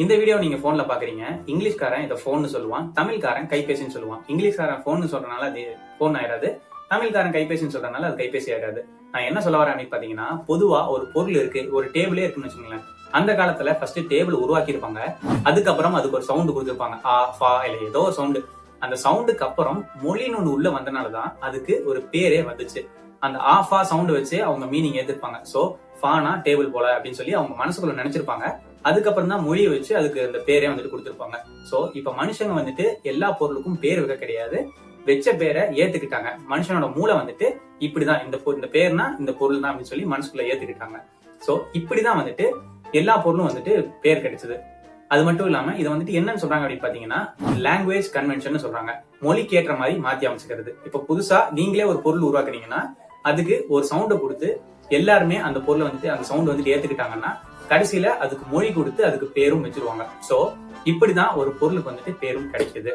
இந்த வீடியோ நீங்க போன்ல பாக்குறீங்க. இங்கிலீஷ்காரன் இதை போன்னு சொல்லுவான், தமிழ்காரன் கைபேசின்னு சொல்லுவான். இங்கிலீஷ்காரன் போன்னு சொல்றதுனால அது போன் ஆயிடாது, தமிழ்காரன் கைபேசின்னு சொல்றதுனால அது கைபேசி ஆயிடாது. நான் என்ன சொல்ல வரேன் அப்படின்னு பாத்தீங்கன்னா, பொதுவா ஒரு பொருள் இருக்கு, ஒரு டேபிளே இருக்குன்னு வச்சுக்கோங்களேன். அந்த காலத்துல ஃபர்ஸ்ட் டேபிள் உருவாக்கி இருப்பாங்க. அதுக்கப்புறம் அதுக்கு ஒரு சவுண்ட் கொடுத்துருப்பாங்க, ஆ ஃபா இல்ல ஏதோ ஒரு சவுண்ட். அந்த சவுண்டுக்கு அப்புறம் மொழின்னு ஒண்ணு உள்ள வந்தனாலதான் அதுக்கு ஒரு பேரே வந்துச்சு. அந்த ஆ ஃபா சவுண்ட் வச்சு அவங்க மீனிங் ஏத்திருப்பாங்க. சோ ஃபானா டேபிள் போல அப்படின்னு சொல்லி அவங்க மனசுக்குள்ள நினைச்சிருப்பாங்க. அதுக்கப்புறம் தான் மொழியை வச்சு அதுக்கு அந்த பேரே வந்துட்டு கொடுத்திருப்பாங்க. சோ இப்ப மனுஷங்க வந்துட்டு எல்லா பொருளுக்கும் பேர் வைக்க கிடையாது, வெச்ச பேரை ஏத்துக்கிட்டாங்க. மனுஷனோட மூளை வந்துட்டு இப்படிதான், இந்த பேர்னா இந்த பொருள் தான் அப்படின்னு சொல்லி மனசுக்குள்ள ஏத்துக்கிட்டாங்க. சோ இப்படிதான் வந்துட்டு எல்லா பொருளும் வந்துட்டு பேர் கிடைச்சது. அது மட்டும் இல்லாம இதை வந்துட்டு என்னன்னு சொல்றாங்க அப்படின்னு பாத்தீங்கன்னா, லாங்குவேஜ் கன்வென்ஷன் சொல்றாங்க. மொழிக்கு ஏற்ற மாதிரி மாத்தி அமைச்சுக்கிறது. இப்ப புதுசா நீங்களே ஒரு பொருள் உருவாக்குறீங்கன்னா அதுக்கு ஒரு சவுண்டை கொடுத்து எல்லாருமே அந்த பொருளை வந்துட்டு அந்த சவுண்ட் வந்துட்டு ஏத்துக்கிட்டாங்கன்னா கடைசியில அதுக்கு மொழி கொடுத்து அதுக்கு பேரும் வச்சிருவாங்க. சோ இப்படிதான் ஒரு பொருளுக்கு வந்துட்டு பேரும் கிடைக்குது.